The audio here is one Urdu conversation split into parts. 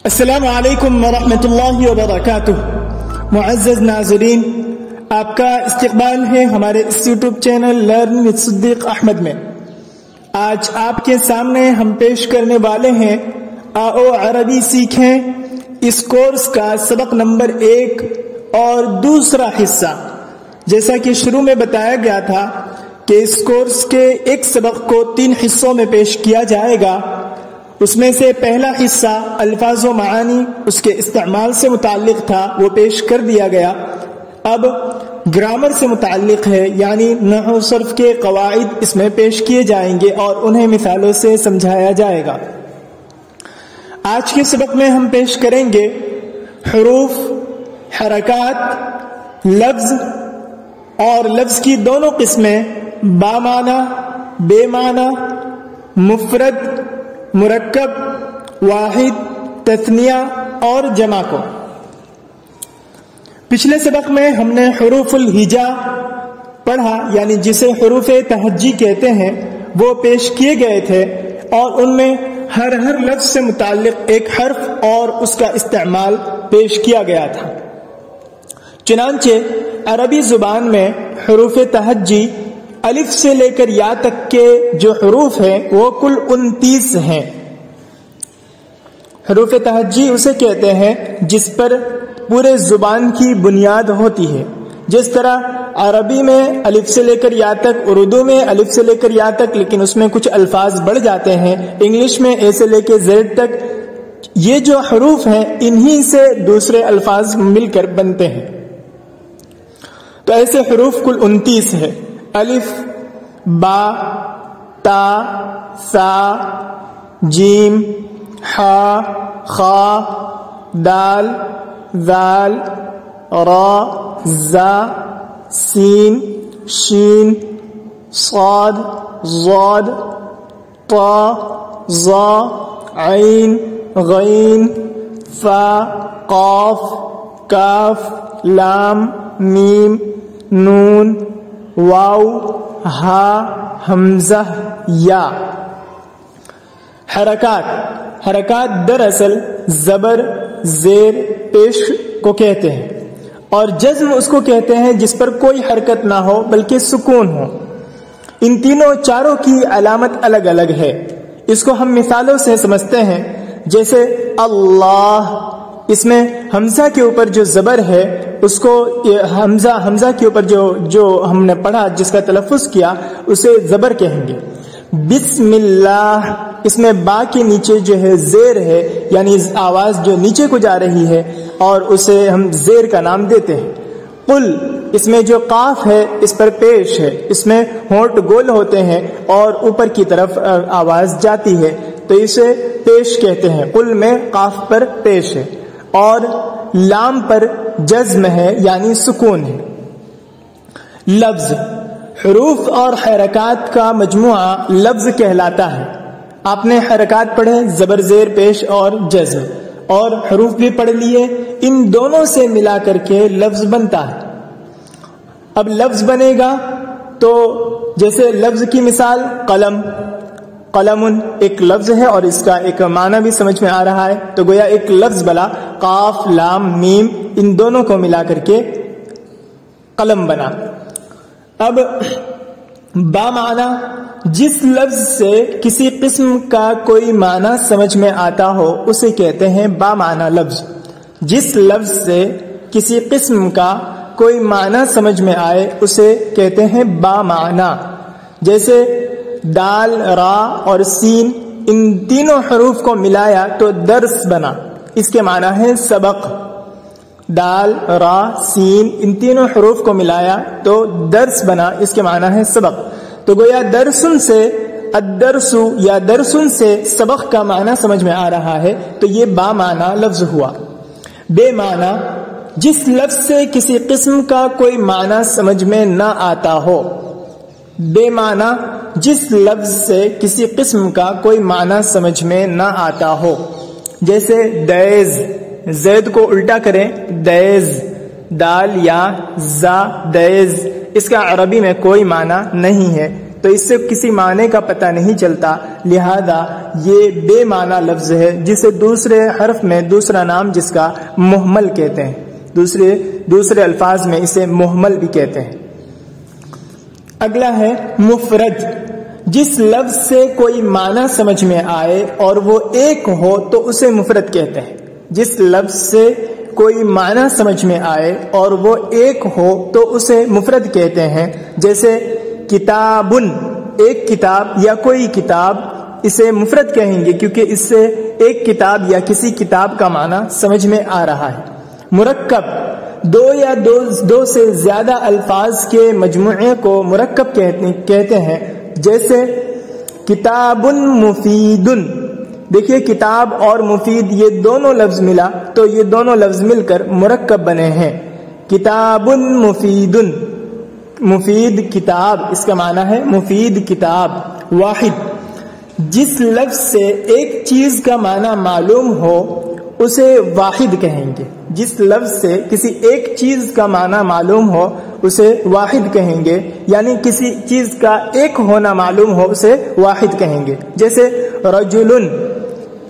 السلام علیکم ورحمۃ اللہ وبرکاتہ۔ معزز ناظرین، آپ کا استقبال ہے ہمارے اس یوٹیوب چینل لرن وتھ صدیق احمد میں۔ آج آپ کے سامنے ہم پیش کرنے والے ہیں آؤ عربی سیکھیں اس کورس کا سبق نمبر 1 اور دوسرا حصہ۔ جیسا کہ شروع میں بتایا گیا تھا کہ اس کورس کے ایک سبق کو 3 حصوں میں پیش کیا جائے گا۔ اس میں سے پہلا حصہ الفاظ و معانی اس کے استعمال سے متعلق تھا، وہ پیش کر دیا گیا۔ اب گرامر سے متعلق ہے، یعنی نحو و صرف کے قواعد اس میں پیش کیے جائیں گے اور انہیں مثالوں سے سمجھایا جائے گا۔ آج کے سبق میں ہم پیش کریں گے حروف، حرکات، لفظ اور لفظ کی دونوں قسمیں، بامعنی، بے معنی، مفرد، مرکب، واحد، تثنیہ اور جمع کو۔ پچھلے سبق میں ہم نے حروف الہجا پڑھا، یعنی جسے حروف تہجی کہتے ہیں، وہ پیش کیے گئے تھے اور ان میں ہر لفظ سے متعلق ایک حرف اور اس کا استعمال پیش کیا گیا تھا۔ چنانچہ عربی زبان میں حروف تہجی الف سے لے کر یا تک کے جو حروف ہیں وہ کل 29 ہیں۔ حروف تہجی اسے کہتے ہیں جس پر پورے زبان کی بنیاد ہوتی ہے۔ جس طرح عربی میں الف سے لے کر یا تک، اردو میں الف سے لے کر یا تک، لیکن اس میں کچھ الفاظ بڑھ جاتے ہیں، انگلش میں اے سے لے کے زیڈ تک، یہ جو حروف ہیں انہی سے دوسرے الفاظ مل کر بنتے ہیں۔ تو ایسے حروف کل 29 ہے۔ الف، با، تا، سا، جیم، حا، خا، دال، ذال، را، زا، سین، شین، صاد، ضاد، طا، ظا، عین، غین، فا، قاف، کاف، لام، میم، نون، واو، ہا، حمزہ، یا۔ حرکات دراصل زبر، زیر، پیش کو کہتے ہیں، اور جزم اس کو کہتے ہیں جس پر کوئی حرکت نہ ہو بلکہ سکون ہو۔ ان چاروں کی علامت الگ الگ ہے۔ اس کو ہم مثالوں سے سمجھتے ہیں، جیسے اللہ، اس میں حمزہ کے اوپر جو زبر ہے اس کو حمزہ کے اوپر جو ہم نے پڑھا، جس کا تلفظ کیا، اسے زبر کہیں گے۔ بسم اللہ، اس میں با کے نیچے جو ہے زیر ہے، یعنی آواز جو نیچے کو جا رہی ہے اور اسے ہم زیر کا نام دیتے ہیں۔ قل، اس میں جو قاف ہے اس پر پیش ہے، اس میں ہونٹ گول ہوتے ہیں اور اوپر کی طرف آواز جاتی ہے، تو اسے پیش کہتے ہیں۔ قل میں قاف پر پیش ہے اور لام پر جزم ہے، یعنی سکون ہے۔ لفظ، حروف اور حرکات کا مجموعہ لفظ کہلاتا ہے۔ آپ نے حرکات پڑھے، زبر، زیر، پیش اور جزم، اور حروف بھی پڑھ لیے، ان دونوں سے ملا کر کے لفظ بنتا ہے۔ اب لفظ بنے گا تو جیسے لفظ کی مثال قلم، قلم ایک لفظ ہے اور اس کا ایک معنی بھی سمجھ میں آ رہا ہے، تو گویا ایک لفظ بنا، قاف، لام، میم، ان دونوں کو ملا کر کے قلم بنا۔ اب با معنی، جس لفظ سے کسی قسم کا کوئی معنی سمجھ میں آتا ہو اسے کہتے ہیں با معنی لفظ۔ جس لفظ سے کسی قسم کا کوئی معنی سمجھ میں آئے اسے کہتے ہیں با معنی۔ جیسے دال، را اور سین، ان تینوں حروف کو ملایا تو درس بنا، اس کے معنی ہے سبق۔ دال، را، سین، ان تینوں حروف کو ملایا تو درس بنا، اس کے معنی ہے سبق۔ تو گویا درسن سے الدرس یا درسن سے سبق کا معنی سمجھ میں آ رہا ہے، تو یہ با معنی لفظ ہوا۔ بے معنی، جس لفظ سے کسی قسم کا کوئی معنی سمجھ میں نہ آتا ہو۔ بے معنی، جس لفظ سے کسی قسم کا کوئی معنی سمجھ میں نہ آتا ہو۔ جیسے دیز، زید کو الٹا کریں دیز، دال یا زا، دیز، اس کا عربی میں کوئی معنی نہیں ہے، تو اس سے کسی معنی کا پتہ نہیں چلتا، لہذا یہ بے معنی لفظ ہے جسے دوسرے حرف میں دوسرا نام جس کا مہمل کہتے ہیں، دوسرے الفاظ میں اسے مہمل بھی کہتے ہیں۔ اگلا ہے مفرد، جس لفظ سے کوئی معنی سمجھ میں آئے اور وہ ایک ہو تو اسے مفرد کہتے ہیں۔ جس لفظ سے کوئی معنی سمجھ میں آئے اور وہ ایک ہو تو اسے مفرد کہتے ہیں، جیسے کتابن، ایک کتاب یا کوئی کتاب، اسے مفرد کہیں گے کیونکہ اس سے ایک کتاب یا کسی کتاب کا معنی سمجھ میں آ رہا ہے۔ مرکب، دو یا دو سے زیادہ الفاظ کے مجموعے کو مرکب کہتے ہیں، جیسے کتاب مفید۔ دیکھیے کتاب اور مفید یہ دونوں لفظ ملا تو یہ دونوں لفظ مل کر مرکب بنے ہیں۔ کتاب مفید، مفید کتاب، اس کا معنی ہے مفید کتاب۔ واحد، جس لفظ سے ایک چیز کا معنی معلوم ہو اسے واحد کہیں گے۔ جس لفظ سے کسی ایک چیز کا معنی معلوم ہو اسے واحد کہیں گے، یعنی کسی چیز کا ایک ہونا معلوم ہو اسے واحد کہیں گے، جیسے رجلن،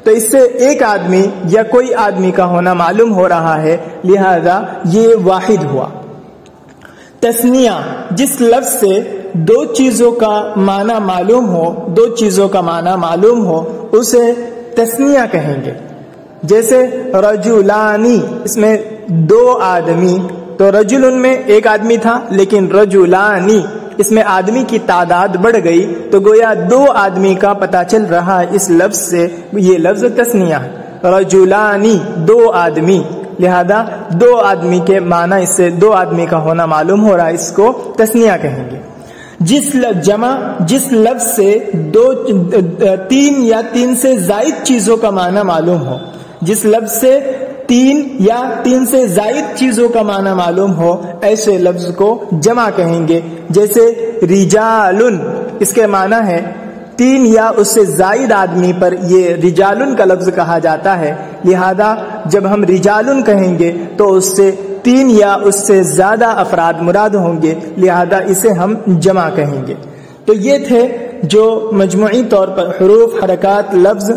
تو اس سے ایک آدمی یا کوئی آدمی کا ہونا معلوم ہو رہا ہے، لہذا یہ واحد ہوا۔ تثنیہ، جس لفظ سے دو چیزوں کا معنی معلوم ہو، دو چیزوں کا معنی معلوم ہو اسے تثنیہ کہیں گے، جیسے رجلانی، اس میں دو آدمی، تو رجلن میں ایک آدمی تھا لیکن رجلانی اس میں آدمی کی تعداد بڑھ گئی تو گویا دو آدمی کا پتہ چل رہا ہے اس لفظ سے، یہ لفظ تثنیہ ہے۔ رجلانی، دو آدمی، لہذا دو آدمی کے معنی اس سے دو آدمی کا ہونا معلوم ہو رہا ہے، اس کو تثنیہ کہیں گے۔ جمع، جس لفظ سے تین یا تین سے زائد چیزوں کا معنی معلوم ہو، جس لفظ سے تین یا تین سے زائد چیزوں کا معنی معلوم ہو ایسے لفظ کو جمع کہیں گے، جیسے رجالن، اس کے معنی ہے تین یا اس سے زائد آدمی پر یہ رجالن کا لفظ کہا جاتا ہے، لہذا جب ہم رجالن کہیں گے تو اس سے تین یا اس سے زیادہ افراد مراد ہوں گے، لہذا اسے ہم جمع کہیں گے۔ تو یہ تھے جو مجموعی طور پر حروف، حرکات، لفظ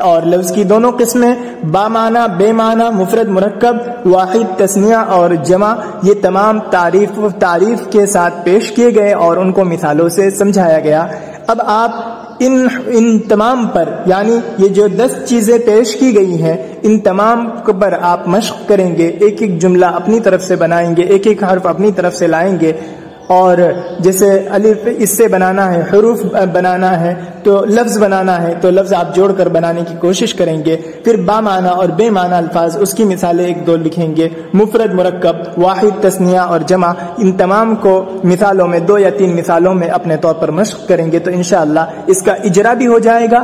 اور لفظ کی دونوں قسمیں، با معنی، بے معنی، مفرد، مرکب، واحد، تثنیہ اور جمع، یہ تمام تعریف کے ساتھ پیش کیے گئے اور ان کو مثالوں سے سمجھایا گیا۔ اب آپ ان تمام پر، یعنی یہ جو 10 چیزیں پیش کی گئی ہیں، ان تمام پر آپ مشق کریں گے، ایک ایک جملہ اپنی طرف سے بنائیں گے، ایک ایک حرف اپنی طرف سے لائیں گے، اور جیسے الف اس سے بنانا ہے، حروف بنانا ہے تو لفظ بنانا ہے تو لفظ آپ جوڑ کر بنانے کی کوشش کریں گے، پھر با معنی اور بے معنی الفاظ اس کی مثالیں ایک دو لکھیں گے، مفرد، مرکب، واحد، تثنیہ اور جمع، ان تمام کو مثالوں میں 2 یا 3 مثالوں میں اپنے طور پر مشق کریں گے تو انشاءاللہ اس کا اجرا بھی ہو جائے گا۔